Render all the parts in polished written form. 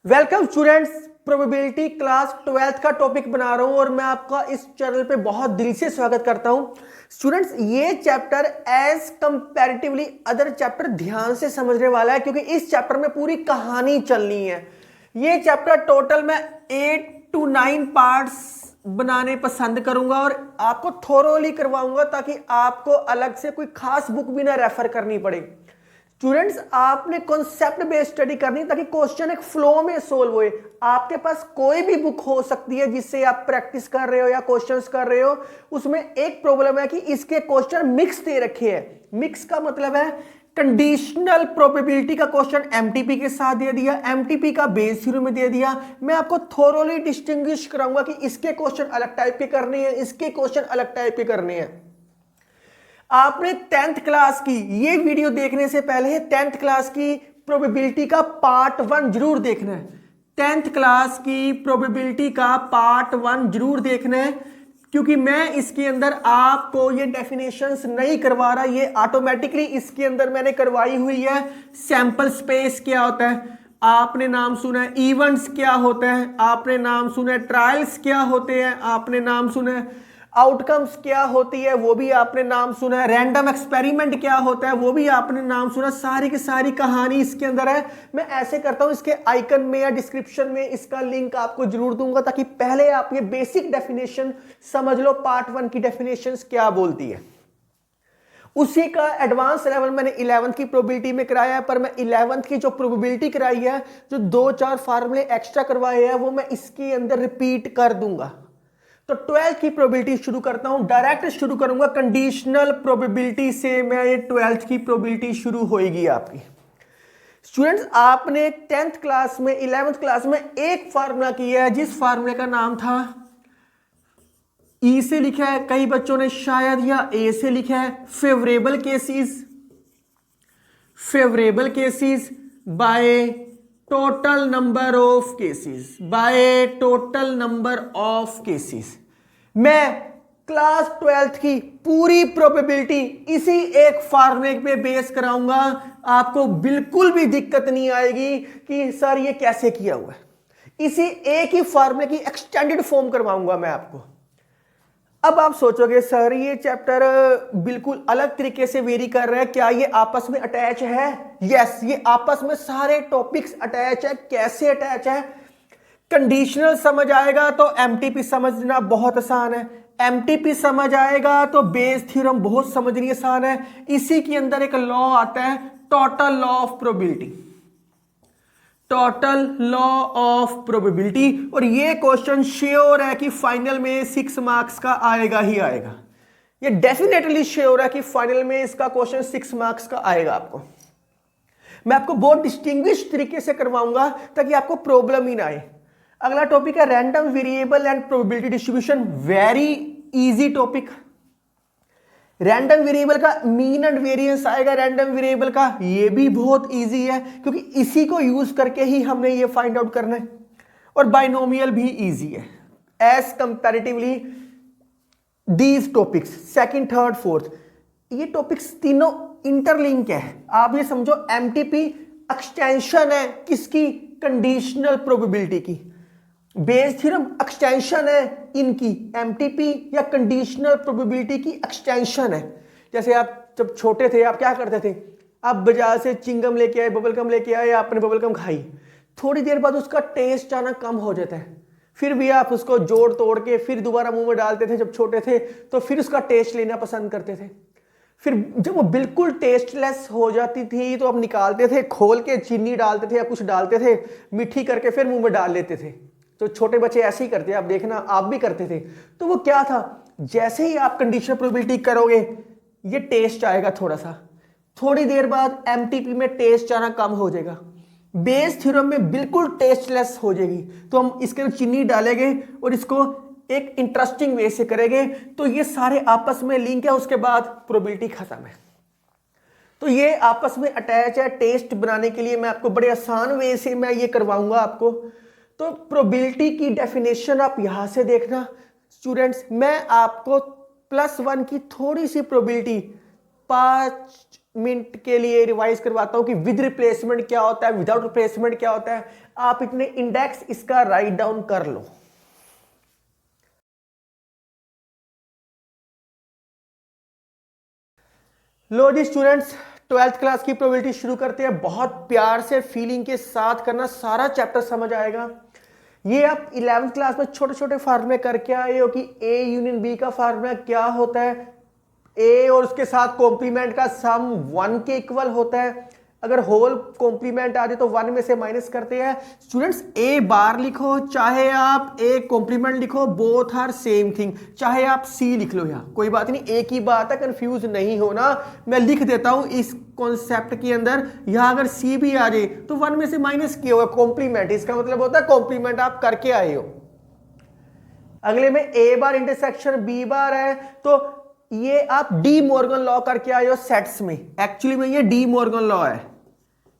Welcome students. Probability class 12th का topic बना रहा हूं और मैं आपका इस चैनल पे बहुत दिल से स्वागत करता हूं। स्टूडेंट्स, ये chapter as comparatively other chapter ध्यान से समझने वाला है क्योंकि इस चैप्टर में पूरी कहानी चलनी है। ये चैप्टर टोटल मैं 8 to 9 पार्ट्स बनाने पसंद करूंगा और आपको थोरोली करवाऊंगा ताकि आपको अलग से कोई खास बुक भी ना रेफर करनी पड़े। स्टूडेंट्स, आपने कॉन्सेप्ट बेस्ड स्टडी करनी ताकि क्वेश्चन एक फ्लो में सोल्व होए। आपके पास कोई भी बुक हो सकती है जिससे आप प्रैक्टिस कर रहे हो या क्वेश्चंस कर रहे हो, उसमें एक प्रॉब्लम है कि इसके क्वेश्चन मिक्स दे रखे हैं। मिक्स का मतलब है कंडीशनल प्रोबेबिलिटी का क्वेश्चन एमटीपी के साथ दे दिया, एमटीपी का बेस थ्योरम में दे दिया। मैं आपको थोरोली डिस्टिंग्विश कराऊंगा कि इसके क्वेश्चन अलग टाइप के करने हैं, इसके क्वेश्चन अलग टाइप के करने हैं। आपने 10th क्लास की ये वीडियो देखने से पहले 10th क्लास की प्रोबेबिलिटी का पार्ट 1 जरूर देखना है। 10th क्लास की प्रोबेबिलिटी का पार्ट 1 जरूर देखना है क्योंकि मैं इसके अंदर आपको ये डेफिनेशंस नहीं करवा रहा, ये ऑटोमेटिकली इसके अंदर मैंने करवाई हुई है। सैंपल स्पेस क्या होता है आपने नाम सुना है, इवेंट्स क्या होता है आपने नाम सुना है, ट्रायल्स क्या होते हैं आपने नाम सुना है, आउटकम्स क्या होती है वो भी आपने नाम सुना है, रैंडम एक्सपेरिमेंट क्या होता है वो भी आपने नाम सुना। सारी की सारी कहानी इसके अंदर है। मैं ऐसे करता हूं, इसके आइकन में या डिस्क्रिप्शन में इसका लिंक आपको जरूर दूंगा ताकि पहले आप ये बेसिक डेफिनेशन समझ लो, पार्ट 1 की डेफिनेशंस क्या बोलती है। उसी का एडवांस लेवल मैंने 11th की प्रोबेबिलिटी में कराया है, पर मैं 11th की जो प्रोबेबिलिटी कराई है, जो 2-4 फार्मूले एक्स्ट्रा करवाए हैं, वो मैं इसके अंदर रिपीट कर दूंगा। तो 12th की प्रोबेबिलिटी शुरू करता हूं। डायरेक्ट शुरू करूंगा कंडीशनल प्रोबेबिलिटी से। मैं ये 12th की प्रोबेबिलिटी शुरू होएगी आपकी। स्टूडेंट्स, आपने 10th क्लास में 11th क्लास में एक फार्मूला किया है जिस फार्मूले का नाम था, ई से लिखा है, कई बच्चों ने शायद या ए से लिखा है, favourable cases by total number of cases. मैं क्लास 12th की पूरी प्रोबेबिलिटी इसी एक फार्मूले पे बेस कराऊंगा। आपको बिल्कुल भी दिक्कत नहीं आएगी कि सर ये कैसे किया हुआ है। इसी एक ही फार्मूले की एक्सटेंडेड फॉर्म करवाऊंगा मैं आपको। अब आप सोचोगे सर ये चैप्टर बिल्कुल अलग तरीके से वेरी कर रहा है, क्या ये आपस में अटैच है? यस, ये आपस में सारे टॉपिक्स अटैच है। कैसे अटैच है? कंडीशनल समझ आएगा तो एमटीपी समझना बहुत आसान है, एमटीपी समझ आएगा तो बेस थ्योरम बहुत समझनी आसान है। इसी के अंदर एक लॉ आता है, टोटल लॉ ऑफ प्रोबेबिलिटी, और ये क्वेश्चन श्योर है कि फाइनल में 6 मार्क्स का आएगा ही आएगा। ये डेफिनेटली श्योर है कि फाइनल में इसका क्वेश्चन 6 मार्क्स का आएगा। आपको मैं आपको बहुत डिस्टिंग्विश तरीके से करवाऊंगा ताकि आपको प्रॉब्लम ही ना आए। अगला टॉपिक है random variable and probability distribution. Very easy topic. Random variable का मीन एंड वेरिएंस आएगा, रैंडम वेरिएबल का ये भी बहुत इजी है क्योंकि इसी को यूज करके ही हमने ये फाइंड आउट करना है। और बाइनोमियल भी इजी है as comparatively. These topics second, third, fourth, ये टॉपिक्स तीनों इंटरलिंक है। आप ये समझो एमटीपी एक्सटेंशन है किसकी? कंडीशनल प्रोबेबिलिटी की। बेस थ्योरम एक्सटेंशन है इनकी, एमटीपी या कंडीशनल प्रोबेबिलिटी की एक्सटेंशन है। जैसे आप जब छोटे थे आप क्या करते थे? आप बाजार से चिंगम लेके आए, बबल गम लेके आए, आपने बबल गम खाई, थोड़ी देर बाद उसका टेस्ट आना कम हो जाता है, फिर भी आप उसको जोड़ तोड़ के फिर दोबारा मुंह में डालते थे। जब छोटे थे तो फिर उसका टेस्ट लेना पसंद करते थे। फिर जब वो बिल्कुल टेस्टलेस हो जाती थी तो आप निकालते थे, खोल के चीनी डालते थे या कुछ डालते थे, मीठी करके फिर मुंह में डाल लेते थे। तो छोटे बच्चे ऐसे ही करते हैं, आप देखना आप भी करते थे। तो वो क्या था, जैसे ही आप कंडीशनल प्रोबेबिलिटी करोगे ये टेस्ट आएगा थोड़ा सा, थोड़ी देर बाद एमटीपी में टेस्ट आना कम हो जाएगा, बेस थ्योरम में बिल्कुल टेस्टलेस हो जाएगी। तो हम इसके अंदर चीनी डालेंगे और इसको एक इंटरेस्टिंग वे से करेंगे तो ये सारे आपस में लिंक है, उसके बाद प्रोबेबिलिटी खत्म है। तो ये आपस में अटैच है। टेस्ट बनाने के लिए मैं आपको बड़े आसान वे से मैं ये करवाऊंगा आपको। तो प्रोबेबिलिटी की डेफिनेशन आप यहां से देखना स्टूडेंट्स। मैं आपको +1 की थोड़ी सी प्रोबेबिलिटी 5 मिनट के लिए रिवाइज करवाता हूं कि विद रिप्लेसमेंट क्या होता है, विदाउट रिप्लेसमेंट क्या होता है। आप इतने इंडेक्स इसका राइट डाउन कर लो। लो जी स्टूडेंट्स, 12th क्लास की प्रोबेबिलिटी शुरू करते हैं। बहुत प्यार से फीलिंग के साथ करना, सारा चैप्टर समझ आएगा। ये आप 11th क्लास में छोटे छोटे फार्मूले करके आए हो कि ए यूनियन बी का फार्मूला क्या होता है, ए और उसके साथ कॉम्प्लीमेंट का सम 1 के इक्वल होता है। अगर होल कॉम्प्लीमेंट आ जाए तो 1 में से माइनस करते हैं। स्टूडेंट्स ए बार लिखो चाहे आप ए कॉम्प्लीमेंट लिखो, बोथ आर सेम थिंग। चाहे आप सी लिख लो, यहाँ कोई बात नहीं, एक ही बात है, कंफ्यूज नहीं होना। मैं लिख देता हूं इस कॉन्सेप्ट के अंदर, यहां अगर सी भी आ जाए तो 1 में से माइनस किया होगा कॉम्प्लीमेंट, इसका मतलब होता है कॉम्प्लीमेंट आप करके आए हो। अगले में ए बार इंटरसेक्शन बी बार है, तो ये आप डी मॉर्गन लॉ करके आए हो सेट्स में। एक्चुअली में ये डी मॉर्गन लॉ है,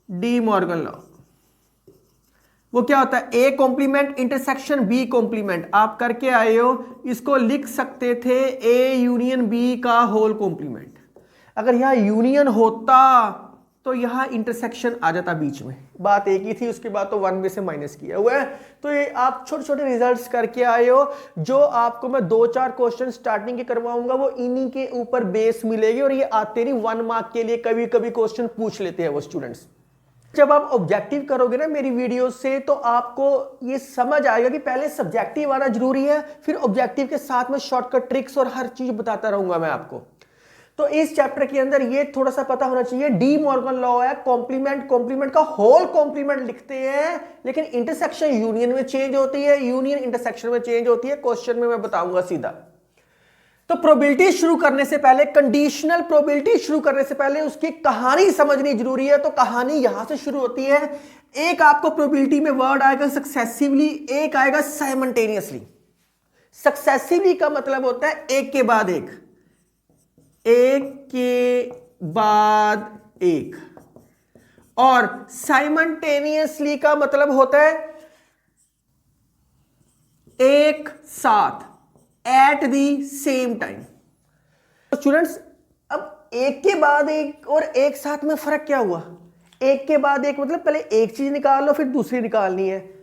डी मॉर्गन लॉ। वो क्या होता है, A complement intersection B complement आप करके आए हो। इसको लिख सकते थे ए यूनियन बी का होल कॉम्प्लीमेंट। अगर यहां यूनियन होता तो यहां इंटरसेक्शन आ जाता बीच में, बात एक ही थी। उसके बाद तो 1 में से माइनस किया हुआ है। तो ये आप छोटे छोटे रिजल्ट्स करके आए हो। जो आपको मैं 2-4 क्वेश्चन स्टार्टिंग के करवाऊंगा वो इन्हीं के ऊपर बेस मिलेगी, और ये आते नहीं 1 मार्क के लिए, कभी कभी क्वेश्चन पूछ लेते हैं वो स्टूडेंट्स। जब आप ऑब्जेक्टिव करोगे ना मेरी वीडियो से, तो आपको ये समझ आएगा कि पहले सब्जेक्टिव आना जरूरी है, फिर ऑब्जेक्टिव के साथ में शॉर्टकट ट्रिक्स और हर चीज बताता रहूंगा मैं आपको। तो इस चैप्टर के अंदर ये थोड़ा सा पता होना चाहिए। डी मॉर्गन लॉ है, कॉम्प्लीमेंट का होल कॉम्प्लीमेंट लिखते हैं, लेकिन इंटरसेक्शन यूनियन में चेंज होती है, यूनियन इंटरसेक्शन में चेंज होती है। क्वेश्चन में मैं बताऊंगा सीधा। तो प्रोबेबिलिटी शुरू करने से पहले, कंडीशनल प्रोबेबिलिटी शुरू करने से पहले उसकी कहानी समझनी जरूरी है। तो कहानी यहां से शुरू होती है। एक आपको प्रोबेबिलिटी में वर्ड आएगा सक्सेसिवली, एक आएगा साइमल्टेनियसली। सक्सेसिवली का मतलब होता है एक के बाद एक, एक के बाद एक। और साइमल्टेनियसली का मतलब होता है एक साथ, at the same time. Students, अब एक के बाद एक और एक साथ में फर्क क्या हुआ? एक के बाद एक मतलब पहले एक चीज निकाल लो फिर दूसरी निकालनी है।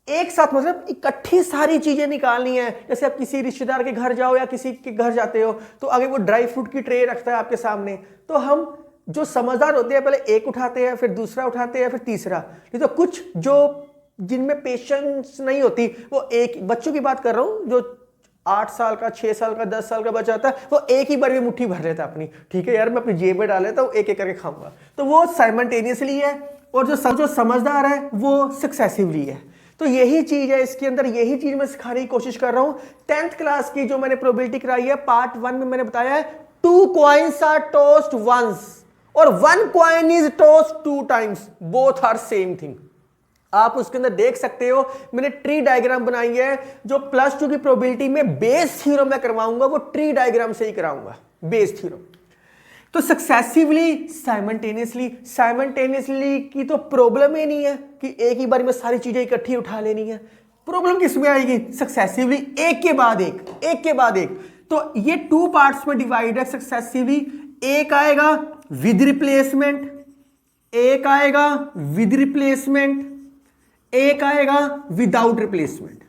एक साथ मतलब इकट्ठी सारी चीजें निकालनी है। जैसे आप किसी रिश्तेदार के घर जाओ या किसी के घर जाते हो, तो आगे वो ड्राई फ्रूट की ट्रे रखता है आपके सामने, तो हम जो समझदार होते हैं पहले एक उठाते हैं, फिर दूसरा उठाते हैं, फिर तीसरा। नहीं तो कुछ जो जिनमें पेशेंस नहीं होती, वो एक, बच्चों की बात कर रहा हूं, जो 8 साल का, 6 साल का, 10 साल का बच्चा होता है, वो एक ही बार में मुट्ठी भर लेता है अपनी। ठीक है यार, मैं अपनी जेब में डाल लेता हूँ, एक एक करके खाऊंगा। तो वो साइमल्टेनियसली है, और जो समझदार है वो सक्सेसिवली है। तो यही चीज है इसके अंदर, यही चीज मैं सिखाने की कोशिश कर रहा हूं। 10th क्लास की जो मैंने प्रोबेबिलिटी कराई है, पार्ट 1 में मैंने बताया है 2 coins are tossed once और 1 coin is tossed 2 times, both are same thing। आप उसके अंदर देख सकते हो, मैंने ट्री डायग्राम बनाई है। जो +2 की प्रोबेबिलिटी में बेस थ्योरम मैं करवाऊंगा वो ट्री डायग्राम से ही कराऊंगा, बेस थ्योरम। तो सक्सेसिवली, साइमल्टेनियसली की तो प्रॉब्लम ही नहीं है कि एक ही बार में सारी चीजें इकट्ठी उठा लेनी है। प्रॉब्लम किसमें आएगी? सक्सेसिवली, एक के बाद एक, एक के बाद एक। तो ये 2 पार्ट्स में डिवाइड है सक्सेसिवली। एक आएगा विद रिप्लेसमेंट, एक आएगा विद रिप्लेसमेंट, एक आएगा विदाउट रिप्लेसमेंट,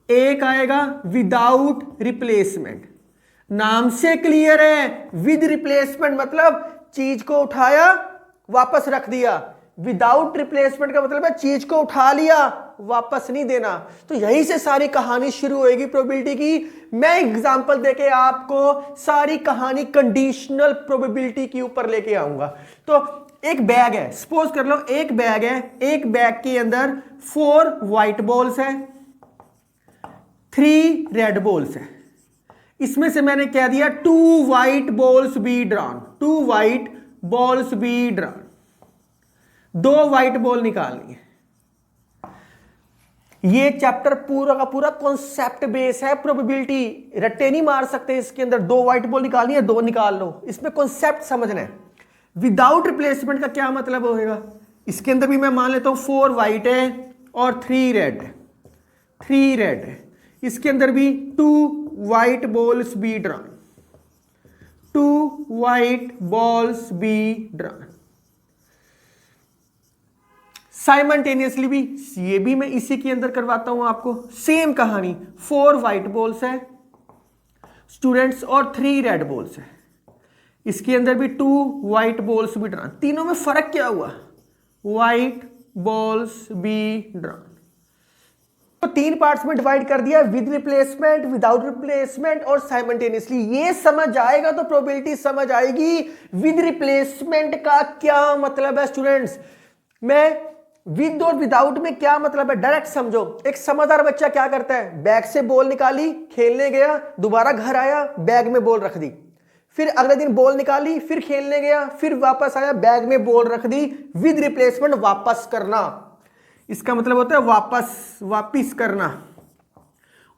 एक आएगा विदाउट रिप्लेसमेंट। नाम से क्लियर है, विद रिप्लेसमेंट मतलब चीज को उठाया वापस रख दिया, विदाउट रिप्लेसमेंट का मतलब है चीज को उठा लिया वापस नहीं देना। तो यहीं से सारी कहानी शुरू होगी प्रोबेबिलिटी की। मैं एग्जांपल देके आपको सारी कहानी कंडीशनल प्रोबेबिलिटी के ऊपर लेके आऊंगा। तो एक बैग है, सपोज कर लो एक बैग है, एक बैग के अंदर 4 व्हाइट बॉल्स है, 3 रेड बॉल्स है। इसमें से मैंने कह दिया 2 white balls be drawn, 2 white balls be drawn. 2 white ball निकालनी है। ये चैप्टर पूरा का पूरा कॉन्सेप्ट बेस है। प्रोबेबिलिटी रट्टे नहीं मार सकते इसके अंदर। 2 व्हाइट बॉल निकालनी है, 2 निकाल लो, इसमें कॉन्सेप्ट समझना है। विदाउट रिप्लेसमेंट का क्या मतलब होगा? इसके अंदर भी मैं मान लेता हूं 4 व्हाइट है और 3 रेड है, 3 रेड है। इसके अंदर भी 2 white balls be drawn, 2 white balls be drawn। Simultaneously भी, ये भी मैं इसी के अंदर करवाता हूं आपको, सेम कहानी। 4 व्हाइट बॉल्स है स्टूडेंट्स और 3 रेड बॉल्स है। इसके अंदर भी 2 व्हाइट बॉल्स भी ड्रॉन। तीनों में फर्क क्या हुआ? White balls be drawn. तो 3 पार्ट्स में डिवाइड कर दिया, विद रिप्लेसमेंट, विदाउट रिप्लेसमेंट और साइमल्टेनियसली। ये समझ आएगा तो प्रोबेबिलिटी समझ आएगी। विद रिप्लेसमेंट का क्या मतलब है स्टूडेंट्स? मैं विद और विदाउट में क्या मतलब है डायरेक्ट समझो। एक समझदार बच्चा क्या करता है? बैग से बॉल निकाली, खेलने गया, दोबारा घर आया, बैग में बॉल रख दी। फिर अगले दिन बॉल निकाली, फिर खेलने गया, फिर वापस आया, बैग में बॉल रख दी। विद रिप्लेसमेंट वापस करना, इसका मतलब होता है वापिस करना।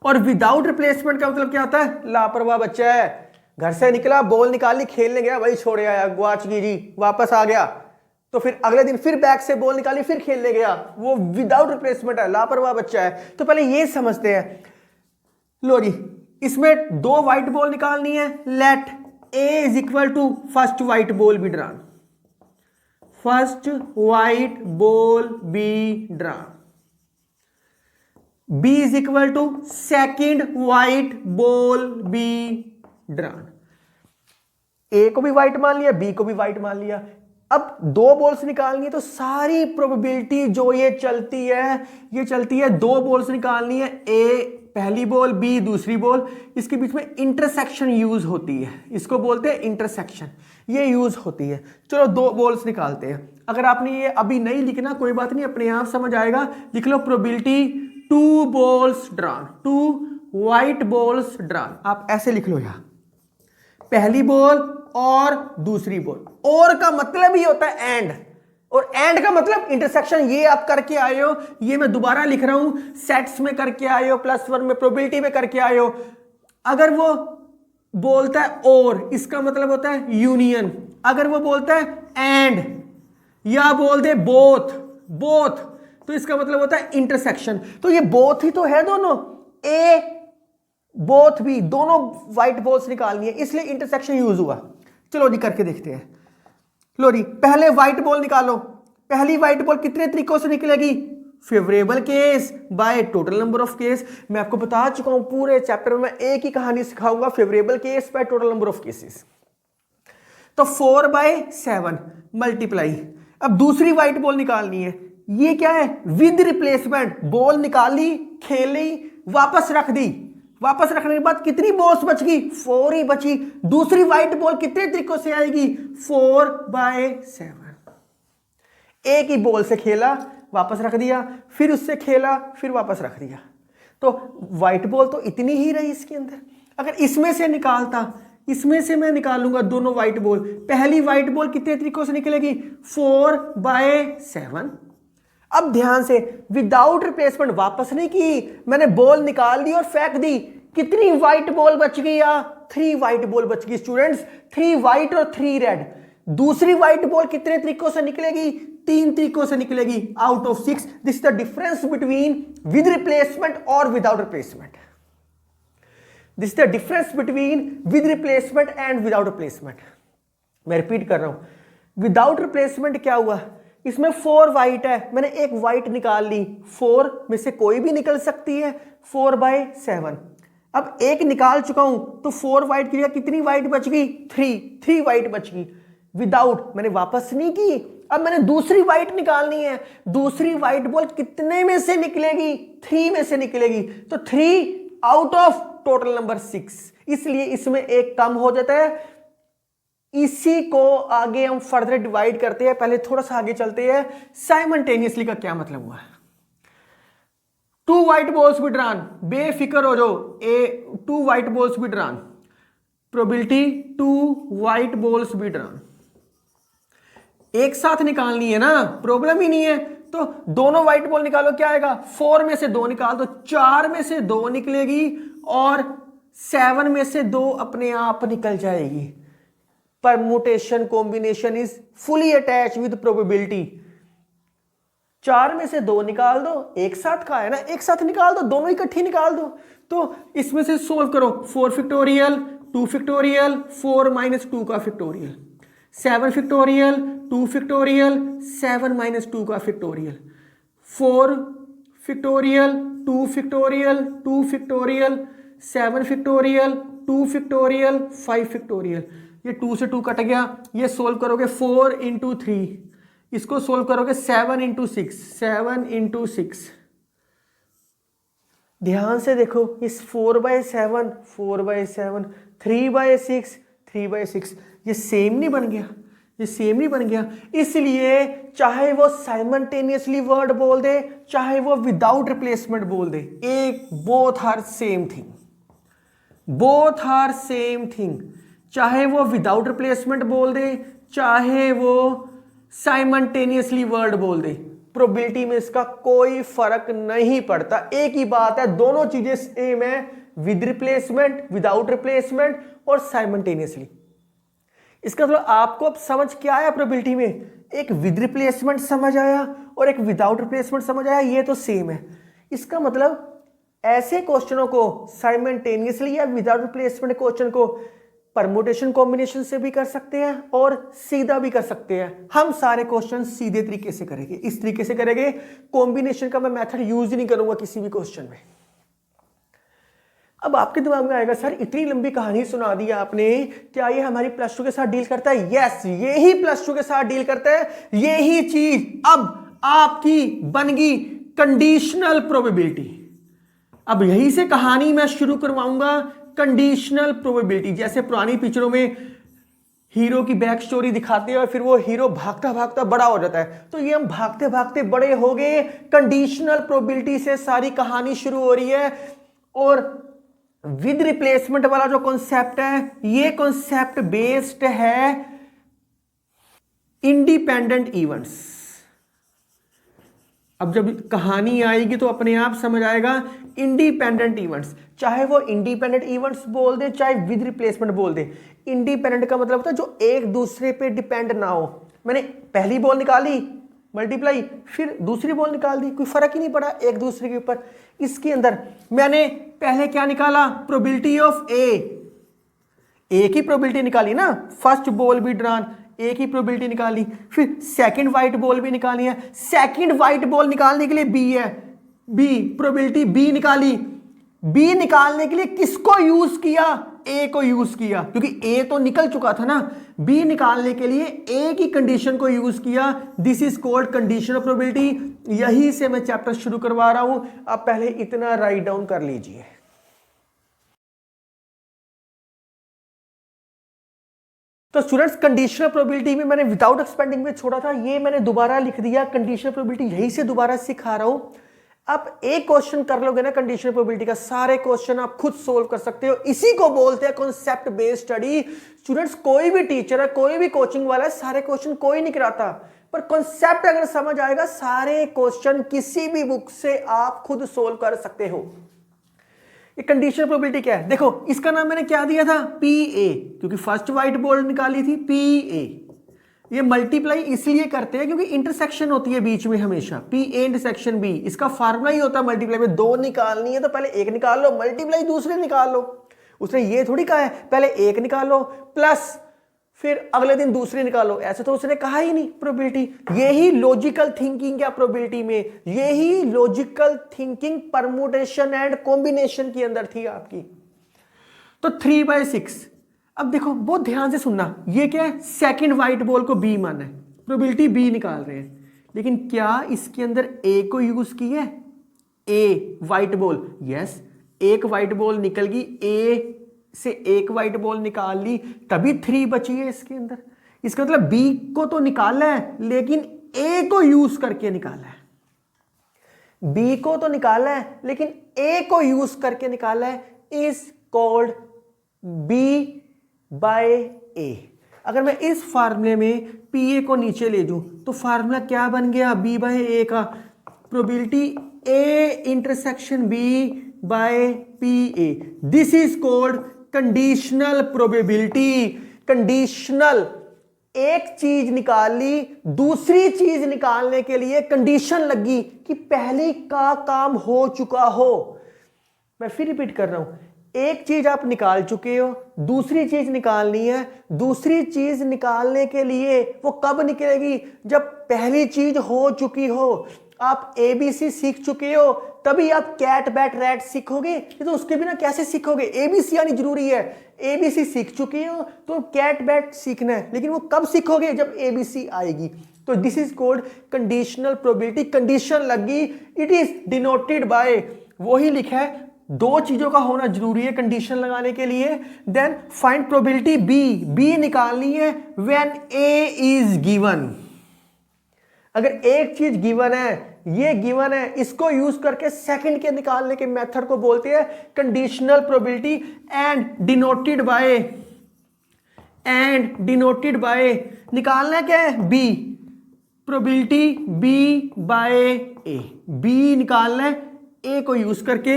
और विदाउट रिप्लेसमेंट का मतलब क्या होता है? लापरवाह बच्चा है, घर से निकला, बॉल निकाली, खेलने गया, वही छोड़ आया, ग्वाच की जी, वापस आ गया, तो फिर अगले दिन फिर बैग से बॉल निकाली, फिर खेलने गया, वो विदाउट रिप्लेसमेंट है, लापरवाह बच्चा है। तो पहले ये समझते हैं। लो जी, इसमें 2 व्हाइट बॉल निकालनी है। Let A is equal to first white ball be drawn, first white ball be drawn. B is equal to second white ball be drawn. A को भी व्हाइट मान लिया, B को भी व्हाइट मान लिया। अब 2 बॉल्स निकालनी है, तो सारी प्रोबेबिलिटी जो ये चलती है 2 बॉल्स निकालनी है। A पहली बॉल, B दूसरी बॉल, इसके बीच में इंटरसेक्शन यूज होती है, इसको बोलते हैं इंटरसेक्शन, ये यूज होती है। चलो 2 बॉल्स निकालते हैं। अगर आपने ये अभी नहीं लिखना कोई बात नहीं, अपने आप समझ आएगा। लिख लो probability 2 balls drawn, 2 white balls drawn. आप ऐसे लिख लो यहाँ, पहली बॉल और दूसरी बॉल। और का मतलब ही होता है एंड, और एंड का मतलब इंटरसेक्शन। ये आप करके आए हो, ये मैं दोबारा लिख रहा हूं, सेट्स में करके आए हो, +1 में प्रोबेबिलिटी में करके आए हो। अगर वो बोलता है और, इसका मतलब होता है यूनियन। अगर वो बोलता है एंड या बोल दे बोथ, तो इसका मतलब होता है इंटरसेक्शन। तो ये बोथ ही तो है दोनों, ए बोथ भी, दोनों व्हाइट बॉल्स निकालनी है, इसलिए इंटरसेक्शन यूज हुआ। चलो जी करके देखते हैं। लो जी, पहले व्हाइट बॉल निकालो। पहली व्हाइट बॉल कितने तरीकों से निकलेगी? Favourable case by total number of case. मैं आपको बता चुका हूं पूरे चैप्टर में एक ही कहानी सिखाऊंगा, favourable case by total number of cases. तो 4/7 मल्टीप्लाई। अब दूसरी व्हाइट बॉल निकालनी है, ये क्या है? With replacement. बॉल निकाली, खेली, वापस रख दी, वापस रखने के बाद कितनी बॉल्स बच गई? 4 ही बची। दूसरी व्हाइट बॉल कितने तरीकों से आएगी? 4/7। एक ही बॉल से खेला, वापस रख दिया, फिर उससे खेला, फिर वापस रख दिया। तो व्हाइट बॉल तो इतनी ही रही इसके अंदर। अगर इसमें से निकालता, इसमें से मैं निकालूंगा दोनों व्हाइट बॉल, पहली व्हाइट बॉल कितने तरीकों से निकलेगी? 4/7। अब ध्यान से, विदाउट रिप्लेसमेंट वापस नहीं की, मैंने बॉल निकाल दी और फेंक दी। कितनी व्हाइट बॉल बच गई? 3 व्हाइट बॉल बच गई स्टूडेंट्स, 3 व्हाइट और 3 रेड। दूसरी व्हाइट बॉल कितने तरीकों से निकलेगी? 3 तरीकों से निकलेगी out of 6। This is the difference between with replacement और without replacement. This is the difference between with replacement and without replacement. मैं रिपीट कर रहा हूं, विदाउट रिप्लेसमेंट क्या हुआ? इसमें 4 व्हाइट है, मैंने एक व्हाइट निकाल ली, 4 में से कोई भी निकल सकती है, 4/7। अब एक निकाल चुका हूं, तो 4 व्हाइट की जगह कितनी व्हाइट बच गई? 3 व्हाइट बच गई। विदाउट, मैंने वापस नहीं की, अब मैंने दूसरी व्हाइट निकालनी है। दूसरी व्हाइट बॉल कितने में से निकलेगी? 3 में से निकलेगी। तो 3 आउट ऑफ टोटल नंबर 6, इसलिए इसमें एक कम हो जाता है। इसी को आगे हम फर्दर डिवाइड करते हैं। पहले थोड़ा सा आगे चलते हैं। साइमल्टेनियसली का क्या मतलब हुआ? 2 व्हाइट बॉल्स भी ड्रॉन, बेफिक्र हो जाओ, 2 व्हाइट बॉल्स भी ड्रॉन, प्रोबेबिलिटी 2 व्हाइट बॉल्स भी ड्रॉन। एक साथ निकालनी है ना, प्रॉब्लम ही नहीं है। तो दोनों व्हाइट बॉल निकालो, क्या आएगा? 4 में से 2 निकाल दो, 4 में से 2 निकलेगी और 7 में से 2 अपने आप निकल जाएगी। Permutation combination is fully attach with probability. 4 में से 2 निकाल दो, एक साथ का है ना, एक साथ निकाल दो, दोनों इकट्ठी निकाल दो। तो इसमें से सोल्व करो, 4 फैक्टोरियल 2 फैक्टोरियल 4 माइनस 2 का फैक्टोरियल, 7 फैक्टोरियल 2 फैक्टोरियल 7 माइनस 2 का factorial, 4 factorial 2 factorial 2 factorial 7 factorial 2 factorial 5 factorial. ये 2 से 2 कट गया। ये सोल्व करोगे 4 इंटू 3, इसको सोल्व करोगे 7 इंटू 6, 7 इंटू 6। ध्यान से देखो, इस 4/7 4/7, 3/6 3/6, ये सेम नहीं बन गया, ये सेम नहीं बन गया। इसलिए चाहे वो साइमल्टेनियसली वर्ड बोल दे, चाहे वो विदाउट रिप्लेसमेंट बोल दे, एक both are same thing, both are same thing. चाहे वो विदाउट रिप्लेसमेंट बोल दे, चाहे वो साइमल्टेनियसली वर्ड बोल दे, प्रोबेबिलिटी में इसका कोई फर्क नहीं पड़ता। एक ही बात है, दोनों चीजें सेम है, विद रिप्लेसमेंट, विदाउट रिप्लेसमेंट और साइमल्टेनियसली। इसका मतलब आपको अब समझ क्या आया प्रोबेबिलिटी में? एक विद रिप्लेसमेंट समझ आया और एक विदाउट रिप्लेसमेंट समझ आया, ये तो सेम है। इसका मतलब ऐसे क्वेश्चनों को साइमल्टेनियसली या विदाउट रिप्लेसमेंट क्वेश्चन को परमुटेशन कॉम्बिनेशन से भी कर सकते हैं और सीधा भी कर सकते हैं। हम सारे क्वेश्चन सीधे तरीके से करेंगे, इस तरीके से करेंगे। कॉम्बिनेशन का मैं मेथड यूज ही नहीं करूंगा किसी भी क्वेश्चन में। अब आपके दिमाग में आएगा, सर इतनी लंबी कहानी सुना दी आपने, क्या ये हमारी प्लस 2 के साथ डील करता है? यस, ये ही प्लस 2 के साथ डील करता है। यही चीज अब आपकी बन गई कंडीशनल प्रोबेबिलिटी। अब यही से कहानी मैं शुरू करवाऊंगा, कंडीशनल प्रोबेबिलिटी। जैसे पुरानी पिक्चरों में हीरो की बैक स्टोरी दिखाते हैं और फिर वो हीरो भागता भागता बड़ा हो जाता है, तो ये हम भागते भागते बड़े हो गए। कंडीशनल प्रोबेबिलिटी से सारी कहानी शुरू हो रही है। और विद रिप्लेसमेंट वाला जो कॉन्सेप्ट है, ये कॉन्सेप्ट बेस्ड है इंडिपेंडेंट इवेंट्स। अब जब कहानी आएगी तो अपने आप समझ आएगा, इंडिपेंडेंट इवेंट्स, चाहे वो इंडिपेंडेंट इवेंट्स बोल दे, चाहे विद रिप्लेसमेंट बोल दे। इंडिपेंडेंट का मतलब होता है जो एक दूसरे पे डिपेंड ना हो। मैंने पहली बॉल निकाली मल्टीप्लाई, फिर दूसरी बॉल निकाल दी, कोई फर्क ही नहीं पड़ा एक दूसरे के ऊपर। इसके अंदर मैंने पहले क्या निकाला? प्रोबेबिलिटी ऑफ ए, एक ही प्रोबेबिलिटी निकाली ना, फर्स्ट बॉल भी ड्रॉन, एक ही प्रोबेबिलिटी निकाली। फिर सेकंड व्हाइट बॉल भी निकाली है, सेकंड व्हाइट बॉल निकालने के लिए बी है, बी प्रोबेबिलिटी बी निकाली। बी निकालने के लिए किसको यूज किया? ए को यूज किया, क्योंकि ए तो निकल चुका था ना। बी निकालने के लिए ए की कंडीशन को यूज किया। This is called condition of probability. यही से मैं चैप्टर शुरू करवा रहा हूं। आप पहले इतना राइट डाउन कर लीजिए। तो स्टूडेंट्स, कंडीशनल प्रोबेबिलिटी में मैंने विदाउट एक्सपेंडिंग में छोड़ा था, ये मैंने दोबारा लिख दिया। कंडीशनल प्रोबेबिलिटी यही से दोबारा सिखा रहा हूं। आप एक क्वेश्चन कर लोगे ना कंडीशनल प्रोबेबिलिटी का, सारे क्वेश्चन आप खुद सोल्व कर सकते हो। इसी को बोलते हैं कॉन्सेप्ट बेस्ड स्टडी। स्टूडेंट्स, कोई भी टीचर है, कोई भी कोचिंग वाला है, सारे क्वेश्चन कोई नहीं कराता, पर कॉन्सेप्ट अगर समझ आएगा, सारे क्वेश्चन किसी भी बुक से आप खुद सोल्व कर सकते हो। ये कंडीशनल प्रोबेबिलिटी क्या है? देखो, इसका नाम मैंने क्या दिया था? पी ए, क्योंकि फर्स्ट व्हाइट बॉल निकाली थी। पी ए, ये मल्टीप्लाई इसलिए करते हैं क्योंकि इंटरसेक्शन होती है बीच में हमेशा। पी ए इंटरसेक्शन बी, इसका फार्मूला ही होता है मल्टीप्लाई में। दो निकालनी है तो पहले एक निकाल लो, मल्टीप्लाई दूसरे निकाल लो। उसने ये थोड़ी कहा है पहले एक निकाल लो प्लस फिर अगले दिन दूसरी निकालो, ऐसे तो उसने कहा ही नहीं। प्रोबेबिलिटी, यही लॉजिकल थिंकिंग है प्रोबेबिलिटी में, यही logical thinking permutation and combination के अंदर थी आपकी। तो 3/6। अब देखो, बहुत ध्यान से सुनना, ये क्या है? सेकंड व्हाइट बॉल को बी माना है, प्रोबेबिलिटी बी निकाल रहे हैं, लेकिन क्या इसके अंदर ए को यूज की है? ए व्हाइट बॉल, यस, एक व्हाइट बॉल निकल गई, ए से एक व्हाइट बॉल निकाल ली, तभी 3 बची है इसके अंदर। इसका मतलब बी को तो निकाला है लेकिन ए को यूज करके निकाला है। बी को तो निकाला है लेकिन ए को यूज करके निकाला है, इज कॉल्ड बी बाय ए। अगर मैं इस फार्मूले में पी ए को नीचे ले जाऊं तो फार्मूला क्या बन गया? बी बाय ए का। Probability A intersection B by P A, this is called conditional probability. Conditional, एक चीज निकाल ली, दूसरी चीज निकालने के लिए कंडीशन लगी कि पहले का काम हो चुका हो। मैं फिर रिपीट कर रहा हूं, एक चीज आप निकाल चुके हो, दूसरी चीज निकालनी है। दूसरी चीज निकालने के लिए वो कब निकलेगी? जब पहली चीज हो चुकी हो। आप ABC सीख चुके हो तभी आप कैट बैट रैट सीखोगे, तो उसके बिना कैसे सीखोगे? ABC आनी जरूरी है। ABC सीख चुके हो तो कैट बैट सीखना है, लेकिन वो कब सीखोगे? जब ABC आएगी। तो this is called conditional probability. Condition लगी, इट इज डिनोटेड बाय, वही लिखा है, दो चीजों का होना जरूरी है कंडीशन लगाने के लिए। देन फाइंड प्रोबेबिलिटी बी निकालनी है व्हेन A इज गिवन। अगर एक चीज गिवन है, ये गिवन है, इसको यूज करके सेकंड के निकालने के मेथड को बोलते हैं conditional probability. And denoted by निकालना क्या है? B, probability B by A. B निकालना है ए को यूज करके।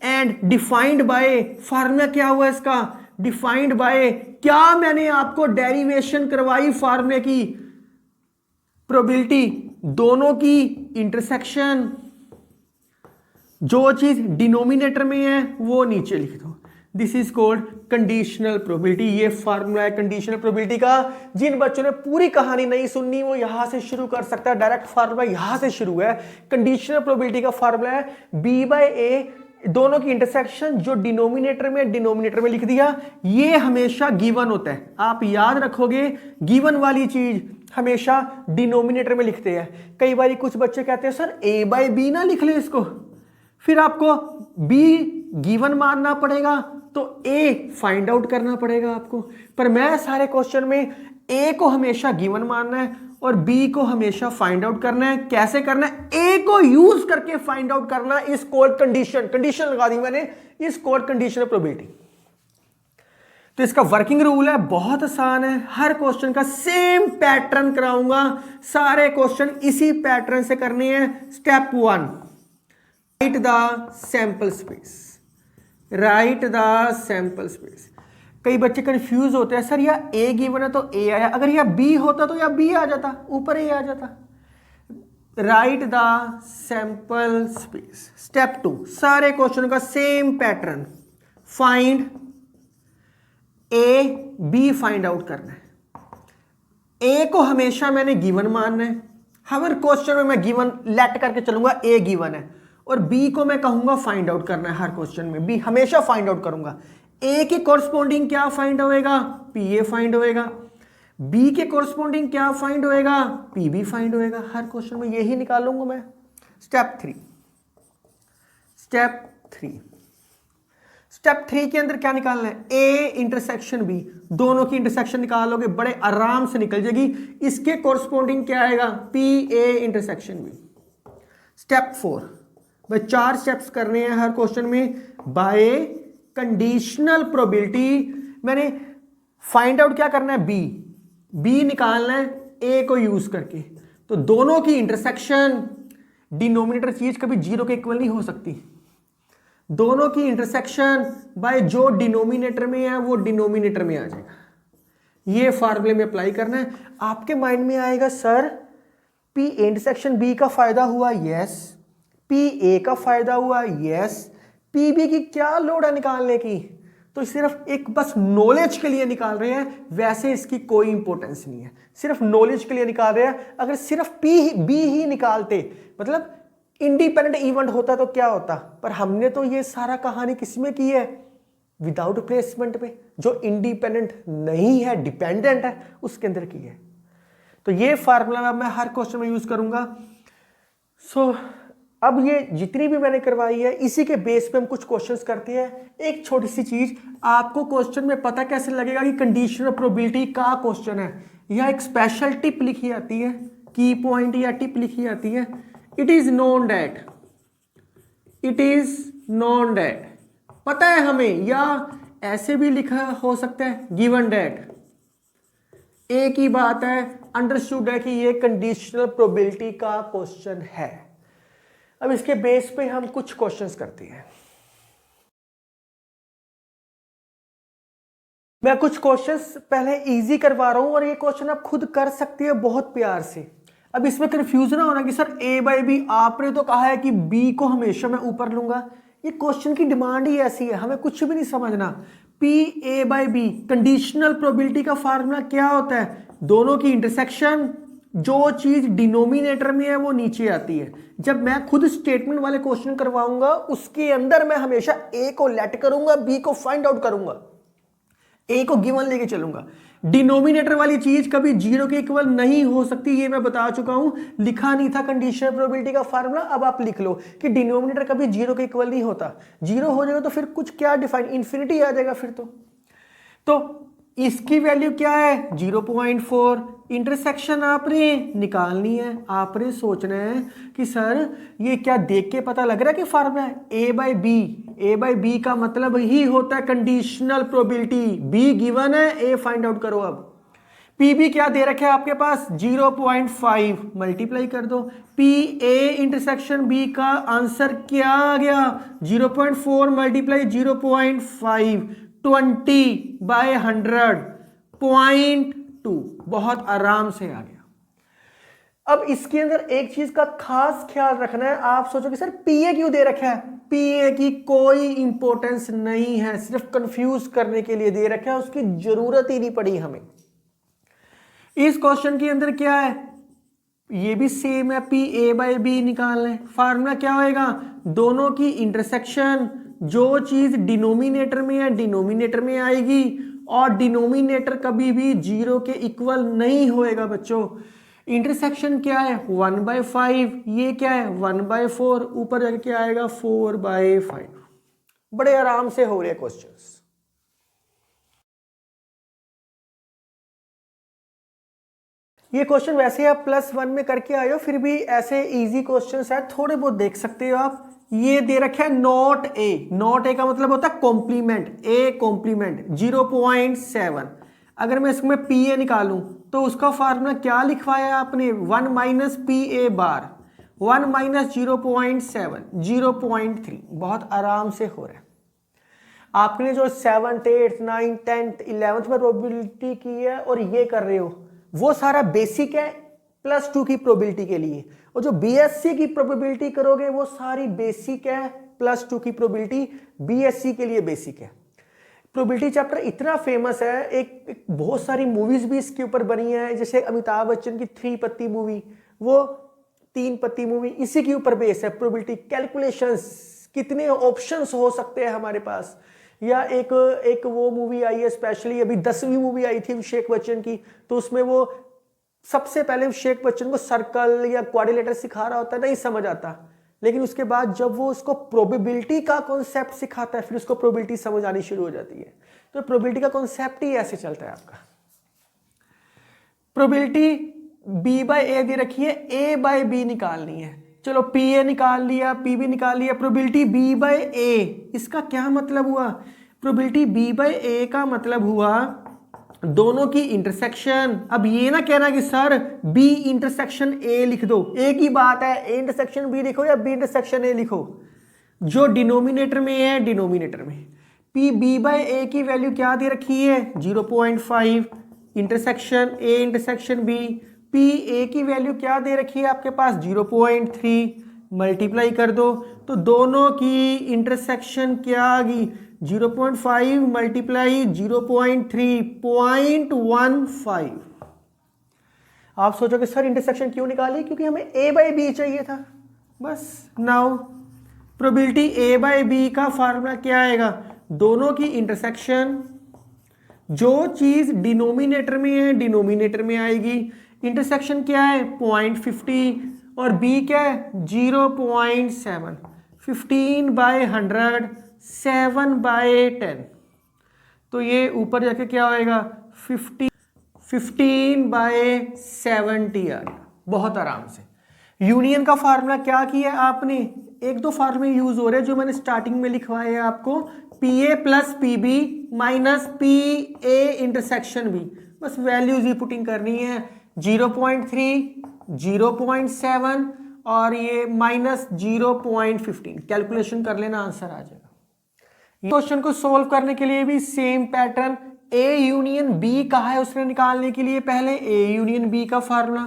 एंड डिफाइंड बाय, फार्मूला क्या हुआ इसका? डिफाइंड बाय, क्या मैंने आपको डेरिवेशन करवाई फार्मूले की? प्रोबेबिलिटी दोनों की इंटरसेक्शन, जो चीज डिनोमिनेटर में है वो नीचे लिख दो। This is called conditional probability. ये फार्मूला है कंडीशनल प्रोबेबिलिटी का। जिन बच्चों ने पूरी कहानी नहीं सुननी वो यहां से शुरू कर सकता है, डायरेक्ट फार्मूला यहां से शुरू है। कंडीशनल प्रोबेबिलिटी का फार्मूला है बी बाय ए, दोनों की इंटरसेक्शन, जो डिनोमिनेटर में लिख दिया। ये हमेशा गिवन होता है, आप याद रखोगे, गिवन वाली चीज हमेशा डिनोमिनेटर में लिखते हैं। कई बार कुछ बच्चे कहते हैं सर A बाय बी ना लिख ले इसको, फिर आपको B गिवन मानना पड़ेगा तो A फाइंड आउट करना पड़ेगा आपको। पर मैं सारे क्वेश्चन में A को हमेशा गिवन मानना है और B को हमेशा फाइंड आउट करना है। कैसे करना है? A को यूज करके फाइंड आउट करना इज कॉल्ड कंडीशन। कंडीशन लगा दी मैंने, इज कॉल्ड कंडीशनल प्रोबेबिलिटी। तो इसका वर्किंग रूल है, बहुत आसान है। हर क्वेश्चन का सेम पैटर्न कराऊंगा, सारे क्वेश्चन इसी पैटर्न से करने हैं। Step 1, right the sample space. Right the sample space. कई बच्चे कंफ्यूज होते हैं, सर यह A गिवन है तो A आया, अगर यह B होता तो यह B आ जाता, ऊपर A आ जाता। Right the sample space. Step 2, सारे क्वेश्चन का same pattern, find A, B find out करना है। A को हमेशा मैंने गिवन मानना है, हर क्वेश्चन में मैं गिवन लेट करके चलूंगा, A गिवन है, और B को मैं कहूंगा फाइंड आउट करना है। हर क्वेश्चन में B हमेशा फाइंड आउट करूंगा। A के कोरस्पोंडिंग क्या फाइंड होएगा? PA फाइंड होएगा। B के कोरस्पोंडिंग क्या फाइंड होएगा? PB फाइंड होएगा। हर क्वेश्चन में यही निकालूंगा मैं। स्टेप 3 के अंदर क्या निकालना है? A इंटरसेक्शन B, दोनों की इंटरसेक्शन निकालोगे बड़े आराम से निकल जाएगी। इसके कोरस्पोंडिंग क्या आएगा? PA intersection B। स्टेप 4, भाई 4 स्टेप्स करने हैं हर क्वेश्चन में। बाय कंडीशनल प्रोबेबिलिटी मैंने फाइंड आउट क्या करना है? B निकालना है A को यूज करके। तो दोनों की इंटरसेक्शन, डिनोमिनेटर चीज कभी 0 के इक्वल नहीं हो सकती। दोनों की इंटरसेक्शन बाय जो डिनोमिनेटर में है वो डिनोमिनेटर में आ जाएगा। ये फार्मूले में अप्लाई करना है। आपके माइंड में आएगा सर P इंटरसेक्शन B का फायदा हुआ, यस। PA का फायदा हुआ, यस। PB की क्या लोड है निकालने की? तो सिर्फ एक बस नॉलेज के लिए निकाल रहे हैं, वैसे इसकी कोई इंपॉर्टेंस नहीं है, सिर्फ नॉलेज के लिए निकाल रहे हैं। अगर सिर्फ B ही निकालते, मतलब इंडिपेंडेंट इवेंट होता तो क्या होता? पर हमने तो ये सारा कहानी किसमें की है? विदाउट प्लेसमेंट पे, जो इंडिपेंडेंट नहीं है, डिपेंडेंट है, उसके अंदर की है। तो ये फार्मूला मैं हर क्वेश्चन में यूज करूंगा। सो अब ये जितनी भी मैंने करवाई है, इसी के बेस पे हम कुछ क्वेश्चंस करते हैं। एक छोटी सी चीज, आपको क्वेश्चन में पता कैसे लगेगा कि कंडीशनल प्रोबेबिलिटी का क्वेश्चन है? यह एक स्पेशल टिप लिखी आती है, की पॉइंट या टिप लिखी आती है। इट इज नोन दैट, पता है हमें, या ऐसे भी लिखा हो सकता है गिवन दैट। एक ही बात है, अंडरस्टूड है कि ये कंडीशनल प्रोबेबिलिटी का क्वेश्चन है। अब इसके बेस पे हम कुछ क्वेश्चंस करते हैं। मैं कुछ क्वेश्चंस पहले इजी करवा रहा हूं और ये क्वेश्चन आप खुद कर सकते हैं बहुत प्यार से। अब इसमें कंफ्यूज ना होना कि सर A बाय B, आपने तो कहा है कि B को हमेशा मैं ऊपर लूंगा, ये क्वेश्चन की डिमांड ही ऐसी है, हमें कुछ भी नहीं समझना। P A by B conditional probability का फार्मूला क्या होता है? दोनों की इंटरसेक्शन, जो चीज डिनोमिनेटर में है वो नीचे आती है। जब मैं खुद स्टेटमेंट वाले क्वेश्चन करवाऊंगा उसके अंदर मैं हमेशा ए को लेट करूंगा, बी को फाइंड आउट करूंगा, ए को गिवन लेके चलूंगा। डिनोमिनेटर वाली चीज कभी जीरो के इक्वल नहीं हो सकती, ये मैं बता चुका हूं, लिखा नहीं था कंडीशनल प्रोबेबिलिटी का फार्मूला, अब आप लिख लो कि डिनोमिनेटर कभी जीरो के इक्वल नहीं होता। जीरो हो जाएगा तो फिर कुछ क्या डिफाइन, इन्फिनिटी आ जाएगा फिर तो इसकी वैल्यू क्या है? 0.4। इंटरसेक्शन आपने निकालनी है, आपने सोचना है कि सर ये क्या देख के पता लग रहा है कि फार्मूला है A by B. A by B का मतलब ही होता है कंडीशनल प्रोबेबिलिटी, बी गिवन है, ए फाइंड आउट करो। अब पी बी क्या दे रखे है आपके पास? 0.5, मल्टीप्लाई कर दो। पी ए इंटरसेक्शन बी का आंसर क्या आ गया? 0.4 मल्टीप्लाई 0.5, 20/100, 0.2, बहुत आराम से आ गया। अब इसके अंदर एक चीज का खास ख्याल रखना है, आप सोचोगे सर पीए क्यों दे रखा है? पीए की कोई इंपॉर्टेंस नहीं है, सिर्फ कंफ्यूज करने के लिए दे रखा है, उसकी जरूरत ही नहीं पड़ी हमें। इस क्वेश्चन के अंदर क्या है? ये भी सेम है, पी ए बाई बी निकालना है। फार्मूला क्या होएगा? दोनों की इंटरसेक्शन, जो चीज डिनोमिनेटर में है डिनोमिनेटर में आएगी, और डिनोमिनेटर कभी भी जीरो के इक्वल नहीं होएगा बच्चों। इंटरसेक्शन क्या है? 1/5, ये क्या है? 1/4, ऊपर जाके क्या आएगा? 4/5। बड़े आराम से हो रहे हैं क्वेश्चंस। ये क्वेश्चन वैसे आप +1 में करके आए हो, फिर भी ऐसे इजी क्वेश्चंस है, थोड़े बहुत देख सकते हो आप। ये दे रखा है नॉट ए। नॉट ए का मतलब होता है कॉम्प्लीमेंट, ए कॉम्प्लीमेंट 0.7। अगर मैं इसमें पी ए निकालूं तो उसका फार्मूला क्या लिखवाया आपने? 1 minus P A bar, 1 minus 0.7, 0.3। बहुत आराम से हो रहा है। आपने जो 7th 8th 9th 10th 11th में प्रोबेबिलिटी की है और ये कर रहे हो, वो सारा बेसिक है +2 की प्रोबेबिलिटी के लिए, और जो बीएससी की प्रोबेबिलिटी करोगे वो सारी बेसिक है, +2 की प्रोबेबिलिटी बीएससी के लिए बेसिक है। प्रोबेबिलिटी चैप्टर इतना फेमस है, एक बहुत सारी मूवीज भी इसके ऊपर बनी है, जैसे अमिताभ बच्चन की 3 पत्ती मूवी, वो 3 पत्ती मूवी इसी के ऊपर बेस है। प्रोबेबिलिटी कैलकुलेशंस, कितने ऑप्शंस हो सकते हैं हमारे पास। या एक वो मूवी आई है स्पेशली, अभी 10वीं मूवी आई थी अभिषेक बच्चन की, तो उसमें वो सबसे पहले अभिषेक बच्चन को सर्कल या क्वाड्रिलेटरल सिखा रहा होता है, नहीं समझ आता, लेकिन उसके बाद जब वो उसको प्रोबेबिलिटी का कॉन्सेप्ट सिखाता है फिर उसको प्रोबेबिलिटी समझ आनी शुरू हो जाती है। तो प्रोबेबिलिटी का कॉन्सेप्ट ही ऐसे चलता है आपका। प्रोबेबिलिटी बी बाई ए दे रखी है, ए बाई बी निकालनी है। चलो पी ए निकाल लिया, पी बी निकाल लिया, प्रोबेबिलिटी बी बाई ए, इसका क्या मतलब हुआ? प्रोबेबिलिटी बी बाई ए का मतलब हुआ दोनों की इंटरसेक्शन। अब ये ना कहना कि सर बी इंटरसेक्शन ए लिख दो, एक ही बात है, ए इंटरसेक्शन बी लिखो या बी इंटरसेक्शन ए लिखो, जो डिनोमिनेटर में है डिनोमिनेटर में। पी बी बाई ए की वैल्यू क्या दे रखी है? 0.5, intersection A intersection B. P A की वैल्यू क्या दे रखी है आपके पास? 0.3, मल्टीप्लाई कर दो तो दोनों की इंटरसेक्शन क्या आ गई? 0.5 मल्टीप्लाई 0.3, 0.15। आप सोचोगे सर इंटरसेक्शन क्यों निकाली? क्योंकि हमें ए बाई बी चाहिए था, बस। Now probability A by B का फार्मूला क्या आएगा? दोनों की इंटरसेक्शन, जो चीज डिनोमिनेटर में है डिनोमिनेटर में आएगी। इंटरसेक्शन क्या है? 0.50, और बी क्या है? 0.7, 15/100, 7/10। तो ये ऊपर जाके क्या होएगा? 15/70 आ गया, बहुत आराम से। यूनियन का फार्मूला क्या किया आपने? एक दो फार्मूले यूज हो रहे हैं जो मैंने स्टार्टिंग में लिखवाए हैं आपको, P A plus P B minus P A intersection B, बस वैल्यूज ही पुटिंग करनी है। 0.3, 0.7 और ये माइनस 0.15, कैलकुलेशन कर लेना, आंसर आ जाएगा। क्वेश्चन को सोल्व करने के लिए भी same pattern, A union B कहा है उसने निकालने के लिए, पहले ए यूनियन बी का formula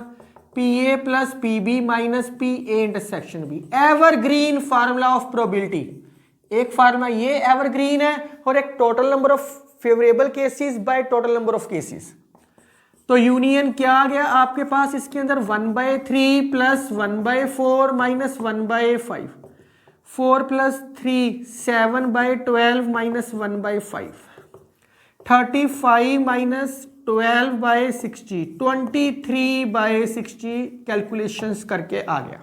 P A plus P B minus P A intersection B, evergreen formula of probability. एक फार्मूला ये एवरग्रीन है और एक total number of favourable cases by total number of cases. तो यूनियन क्या आ गया आपके पास इसके अंदर 1/3 plus 1/4 minus 1/5, 4 plus 3 7/12 minus 1/5, 35 minus 12/60, 23/60 calculations करके आ गया।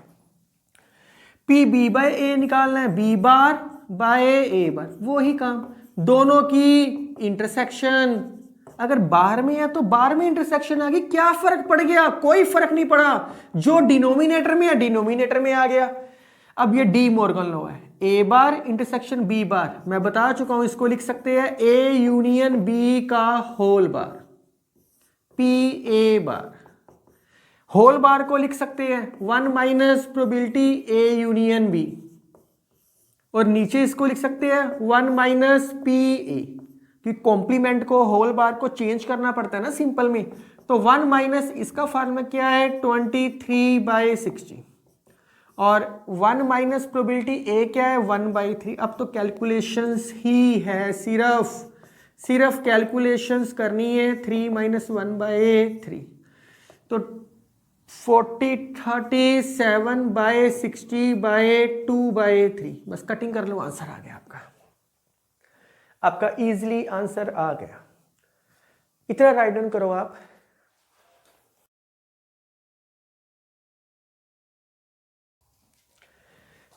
पी बी बाय ए निकालना है, बी बार बाय ए बार, वो ही काम। दोनों की इंटरसेक्शन अगर बाहर में है तो बाहर में इंटरसेक्शन आ गई, क्या फर्क पड़ गया? कोई फर्क नहीं पड़ा, जो डिनोमिनेटर में है डिनोमिनेटर में आ गया। अब ये डी मॉर्गन लॉ है, ए बार इंटरसेक्शन बी बार, मैं बता चुका हूं, इसको लिख सकते हैं ए यूनियन बी का whole bar, P A bar. Whole bar को लिख सकते हैं 1 minus probability A union B, और नीचे इसको लिख सकते हैं 1 माइनस पी ए, कि कॉम्प्लीमेंट को होल बार को चेंज करना पड़ता है ना सिंपल में। तो 1 माइनस इसका फार्मूला क्या है 23/60, और 1 माइनस प्रोबेबिलिटी ए क्या है 1/3। अब तो कैलकुलेशंस ही है, सिर्फ कैलकुलेशंस करनी है। 3 माइनस 1/3 तो 40 37/60/2/3, बस कटिंग कर लो, आंसर आ गया आपका इजीली आंसर आ गया। इतना राइट डाउन करो आप।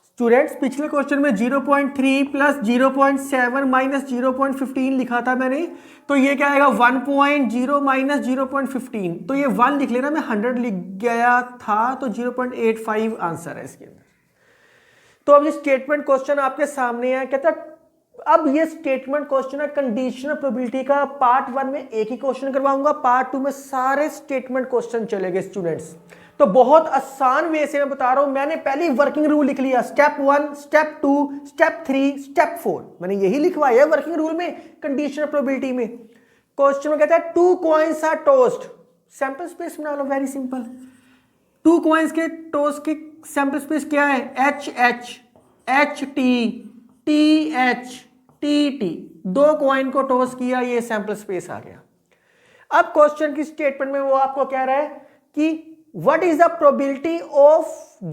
स्टूडेंट्स पिछले क्वेश्चन में 0.3 प्लस 0.7 माइनस 0.15 लिखा था मैंने, तो ये क्या आएगा 1.0 माइनस 0.15, तो ये 1 लिख लेना, मैं 100 लिख गया था, तो 0.85 आंसर है इसके अंदर। तो अब ये स्टेटमेंट क्वेश्चन आपके सामने है, कहता अब ये स्टेटमेंट क्वेश्चन है कंडीशनल प्रोबेबिलिटी का। पार्ट 1 में एक ही क्वेश्चन करवाऊंगा, पार्ट 2 में सारे स्टेटमेंट क्वेश्चन चलेंगे स्टूडेंट्स। तो बहुत आसान वे से मैं बता रहा हूं, मैंने पहले वर्किंग रूल लिख लिया, स्टेप 1, स्टेप 2, स्टेप 3, स्टेप 4, मैंने यही लिखवाया वर्किंग रूल में कंडीशनल प्रोबेबिलिटी में। क्वेश्चन में कहता है 2 coins are tossed, sample space बना लो, वेरी सिंपल। 2 कॉइन्स के टॉस की सैंपल स्पेस क्या है HH, HT, TH, TT, 2 coin को टॉस किया, ये सैंपल स्पेस आ गया। अब क्वेश्चन की स्टेटमेंट में वो आपको कह रहा है कि what is the probability of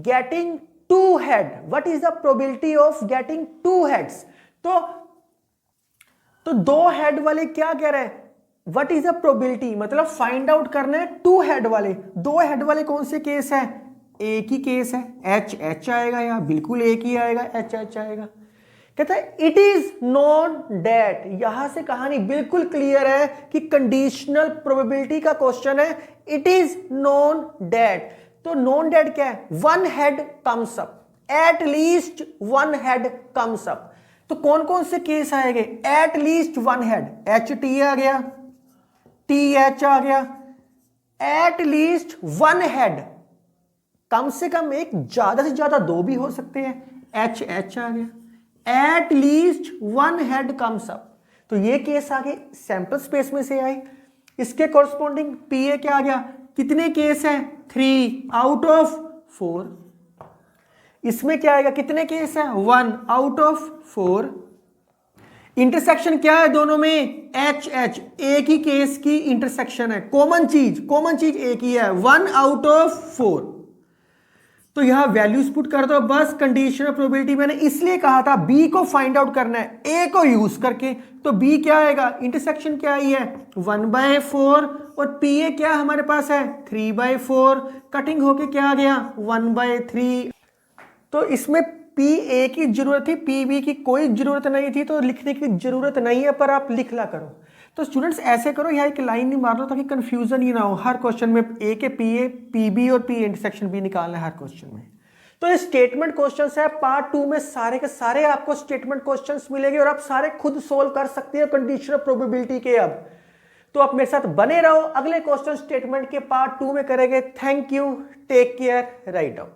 getting 2 head, what is the probability of getting 2 heads। तो 2 हेड वाले क्या कह रहे हैं, what is the probability, मतलब फाइंड आउट करना है 2 हेड वाले। 2 हेड वाले कौन से केस है, एक ही केस है, HH आएगा, यहाँ बिल्कुल एक ही आएगा, HH आएगा। कहता है इट इज नोन दैट, यहां से कहानी बिल्कुल क्लियर है कि कंडीशनल प्रोबेबिलिटी का क्वेश्चन है, इट इज नोन दैट। तो नोन दैट क्या है, 1 head comes up, at least 1 head comes up. तो कौन कौन से केस आएंगे, एट लीस्ट 1 हेड, HT आ गया, TH आ गया, एट लीस्ट 1 हेड, कम से कम एक, ज्यादा से ज्यादा 2 भी हो सकते हैं, HH आ गया, at least 1 head comes up. तो ये केस आगे सैंपल स्पेस में से आए। इसके कॉरस्पॉन्डिंग PA क्या आ गया, कितने केस हैं 3 आउट ऑफ 4। इसमें क्या आएगा, कितने केस हैं 1 आउट ऑफ 4। इंटरसेक्शन क्या है दोनों में, HH, एक ही केस की इंटरसेक्शन है, कॉमन चीज एक ही है, 1 आउट ऑफ 4। तो यहां वैल्यूज पुट कर दो बस। कंडीशनल प्रोबेबिलिटी मैंने इसलिए कहा था B को फाइंड आउट करना है A को यूज करके, तो B क्या आएगा, इंटरसेक्शन क्या आई है 1/4, और PA क्या हमारे पास है 3/4, कटिंग होके क्या आ गया 1/3। तो इसमें PA की जरूरत थी, PB की कोई जरूरत नहीं थी, तो लिखने की जरूरत नहीं है, पर आप लिख ला करो। तो स्टूडेंट्स ऐसे करो, यहाँ एक लाइन नहीं मार लो ताकि कंफ्यूजन ही ना हो। हर क्वेश्चन में A के PA, PB और P इंटरसेक्शन B निकालना है हर क्वेश्चन में। तो ये स्टेटमेंट क्वेश्चंस है, पार्ट 2 में सारे के सारे आपको स्टेटमेंट क्वेश्चंस मिलेंगे और आप सारे खुद सोल्व कर सकते हैं कंडीशनल प्रोबेबिलिटी के। अब तो आप मेरे साथ बने रहो, अगले क्वेश्चन स्टेटमेंट के पार्ट 2 में करेंगे। Thank you, take care, write down.